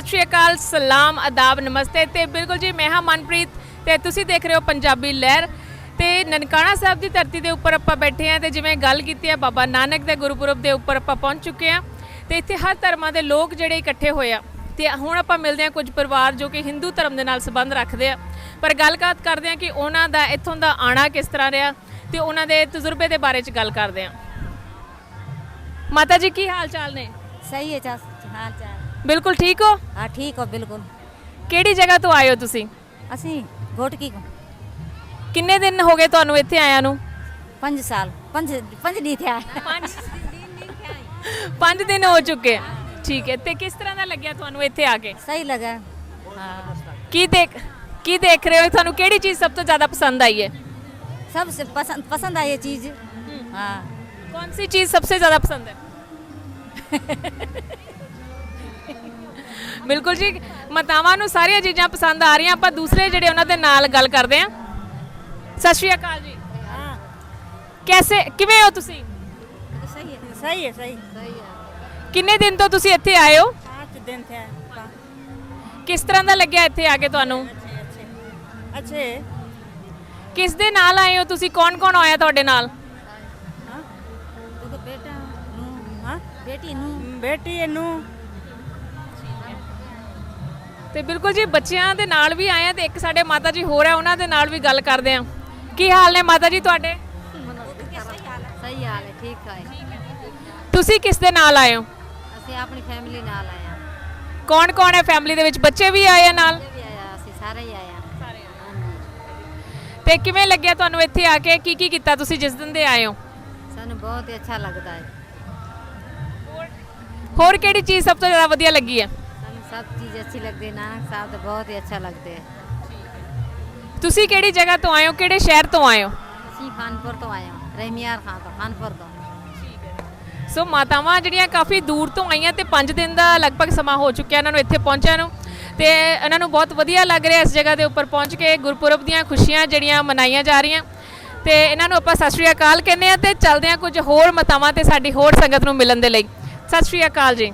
ਸ਼੍ਰੀ ਅਕਾਲ, ਸਲਾਮ, ਆਦਾਬ, ਨਮਸਤੇ। ਤੇ ਬਿਲਕੁਲ ਜੀ, ਮੈਂ ਹਾਂ ਮਨਪ੍ਰੀਤ ਤੇ ਤੁਸੀਂ ਦੇਖ ਰਹੇ ਹੋ ਪੰਜਾਬੀ ਲਹਿਰ। ਤੇ ਨਨਕਾਣਾ ਸਾਹਿਬ ਦੀ ਧਰਤੀ ਦੇ ਉੱਪਰ ਆਪਾਂ ਬੈਠੇ ਹਾਂ ਤੇ ਜਿਵੇਂ ਗੱਲ ਕੀਤੀ ਹੈ ਬਾਬਾ ਨਾਨਕ ਦੇ ਗੁਰਪੁਰਬ ਦੇ ਉੱਪਰ ਆਪਾਂ ਪਹੁੰਚ ਚੁੱਕੇ ਹਾਂ ਤੇ ਇੱਥੇ ਹਰ ਧਰਮਾਂ ਦੇ ਲੋਕ ਜਿਹੜੇ ਇਕੱਠੇ ਹੋਏ ਆ। ਤੇ ਹੁਣ ਆਪਾਂ ਮਿਲਦੇ ਹਾਂ ਕੁਝ ਪਰਿਵਾਰ ਜੋ ਕਿ ਹਿੰਦੂ ਧਰਮ ਦੇ ਨਾਲ ਸੰਬੰਧ ਰੱਖਦੇ ਆ, ਪਰ ਗੱਲਬਾਤ ਕਰਦੇ ਹਾਂ ਕਿ ਉਹਨਾਂ ਦਾ ਇੱਥੋਂ ਦਾ ਆਣਾ ਕਿਸ ਤਰ੍ਹਾਂ ਰਿਹਾ ਤੇ ਉਹਨਾਂ ਦੇ ਤਜਰਬੇ ਦੇ ਬਾਰੇ 'ਚ ਗੱਲ ਕਰਦੇ ਹਾਂ। ਮਾਤਾ ਜੀ ਕੀ ਹਾਲ ਚਾਲ ਨੇ? सही है हाल चाल। ਬਿਲਕੁਲ ਠੀਕ ਹੋ? हाँ ठीक हो बिल्कुल। ਕਿਹੜੀ ਜਗ੍ਹਾ ਤੋਂ ਆਏ ਹੋ ਤੁਸੀਂ? असी घोटकी को ਕਿੰਨੇ ਦਿਨ ਹੋ ਗਏ ਤੁਹਾਨੂੰ ਇੱਥੇ ਆਇਆਂ ਨੂੰ? 5 साल 5 दी थे। 5 ਦਿਨ ਹੋ ਚੁੱਕੇ ਆ। ਠੀਕ ਹੈ, ਤੇ ਕਿਸ ਤਰ੍ਹਾਂ ਦਾ ਲੱਗਿਆ ਤੁਹਾਨੂੰ ਇੱਥੇ ਆ ਕੇ? सही लगा। हाँ ਕੀ ਦੇਖ ਰਹੇ ਹੋ? ਤੁਹਾਨੂੰ ਕਿਹੜੀ ਚੀਜ਼ ਸਭ ਤੋਂ ਜ਼ਿਆਦਾ ਪਸੰਦ ਆਈ ਹੈ? सबसे पसंद आई ये चीज़। हाँ कौन सी चीज़ सबसे ज़्यादा पसंद है? ਬਿਲਕੁਲ ਜੀ, ਮਾਤਾਵਾਂ ਨੂੰ ਸਾਰੀਆਂ ਚੀਜ਼ਾਂ ਪਸੰਦ ਆ ਰਹੀਆਂ। ਆਪਾਂ ਦੂਸਰੇ ਜਿਹੜੇ ਉਹਨਾਂ ਦੇ ਨਾਲ ਗੱਲ ਕਰਦੇ ਹਾਂ। ਸਤਿ ਸ਼੍ਰੀ ਅਕਾਲ ਜੀ। हाँ ਕਿਵੇਂ ਹੋ ਤੁਸੀਂ? सही है सही है सही है। ਕਿੰਨੇ ਦਿਨ ਤੋਂ ਤੁਸੀਂ ਇੱਥੇ ਆਏ ਹੋ? 5 दिन थे। ਕਿਸ ਤਰ੍ਹਾਂ ਦਾ ਲੱਗਿਆ ਇੱਥੇ ਆ ਕੇ ਤੁਹਾਨੂੰ? अच्छे ਕਿਸ ਦੇ ਨਾਲ ਆਏ ਹੋ ਤੁਸੀਂ? ਕੌਣ ਆਇਆ ਤੁਹਾਡੇ ਨਾਲ? बेटा हाँ बेटी नू बेटी नू। ਤੇ ਬਿਲਕੁਲ ਜੀ, ਬੱਚਿਆਂ ਦੇ ਨਾਲ ਵੀ ਆਏ ਆ ਤੇ ਇੱਕ ਸਾਡੇ ਮਾਤਾ ਜੀ ਹੋਰ ਆ, ਉਹਨਾਂ ਦੇ ਨਾਲ ਵੀ ਗੱਲ ਕਰਦੇ ਆ। ਕੀ ਹਾਲ ਨੇ ਮਾਤਾ ਜੀ ਤੁਹਾਡੇ? सही हाल है ठीक है। ਤੁਸੀਂ ਕਿਸ ਦੇ ਨਾਲ ਆਏ ਹੋ? ਅਸੀਂ ਆਪਣੀ ਫੈਮਿਲੀ ਨਾਲ ਆਏ ਹਾਂ। ਕੌਣ ਹੈ ਫੈਮਿਲੀ ਦੇ ਵਿੱਚ? ਬੱਚੇ ਵੀ ਆਏ ਆ ਨਾਲ? ਵੀ ਆਇਆ ਅਸੀਂ ਸਾਰੇ ਹੀ ਆਏ ਹਾਂ। ਤੇ ਕਿਵੇਂ ਲੱਗਿਆ ਤੁਹਾਨੂੰ ਇੱਥੇ ਆ ਕੇ? ਕੀ ਕੀਤਾ ਤੁਸੀਂ ਜਿਸ ਦਿਨ ਦੇ ਆਏ ਹੋ? ਸਾਨੂੰ ਬਹੁਤ ਹੀ ਅੱਛਾ ਲੱਗਦਾ ਹੈ। ਹੋਰ ਕਿਹੜੀ ਚੀਜ਼ ਸਭ ਤੋਂ ਜ਼ਿਆਦਾ ਵਧੀਆ ਲੱਗੀ ਹੈ? ਸਾਨੂੰ ਸਭ ਚੀਜ਼ ਅੱਛੀ ਲੱਗਦੀ ਹੈ। ਨਾਨਕ ਸਾਹਿਬ ਤਾਂ ਬਹੁਤ ਹੀ ਅੱਛਾ ਲੱਗਦਾ ਹੈ। ਤੁਸੀਂ ਕਿਹੜੀ ਜਗ੍ਹਾ ਤੋਂ ਆਏ ਹੋ? ਕਿਹੜੇ ਸ਼ਹਿਰ ਤੋਂ ਆਏ ਹੋ? ਅਸੀਂ ਖਾਨਪੁਰ ਤੋਂ ਆਏ ਹਾਂ। ਰਹਿਮਿਆਰ ਖਾਂ ਤੋਂ, ਖਾਨਪੁਰ ਤੋਂ। ਸੋ ਮਾਤਾਵਾਂ ਜਿਹੜੀਆਂ ਕਾਫੀ ਦੂਰ ਤੋਂ ਆਈਆਂ ਤੇ 5 ਦਿਨ ਦਾ ਲਗਭਗ ਸਮਾਂ ਹੋ ਚੁੱਕਿਆ ਇਹਨਾਂ ਨੂੰ ਇੱਥੇ ਪਹੁੰਚਿਆ ਨੂੰ, ਤੇ ਇਹਨਾਂ ਨੂੰ ਬਹੁਤ ਵਧੀਆ ਲੱਗ ਰਿਹਾ ਇਸ ਜਗ੍ਹਾ ਦੇ ਉੱਪਰ ਪਹੁੰਚ ਕੇ। ਗੁਰਪੁਰਬ ਦੀਆਂ ਖੁਸ਼ੀਆਂ ਜਿਹੜੀਆਂ ਮਨਾਈਆਂ ਜਾ ਰਹੀਆਂ ਤੇ ਇਹਨਾਂ ਨੂੰ ਆਪਾਂ ਸਤਿ ਸ਼੍ਰੀ ਅਕਾਲ ਕਹਿੰਦੇ ਆ ਤੇ ਚੱਲਦੇ ਆ ਕੁਝ ਹੋਰ ਮਾਤਾਵਾਂ ਤੇ ਸਾਡੀ ਹੋਰ ਸੰਗਤ ਨੂੰ ਮਿਲਣ ਦੇ ਲਈ। ਸਤਿ ਸ਼੍ਰੀ ਅਕਾਲ ਜੀ।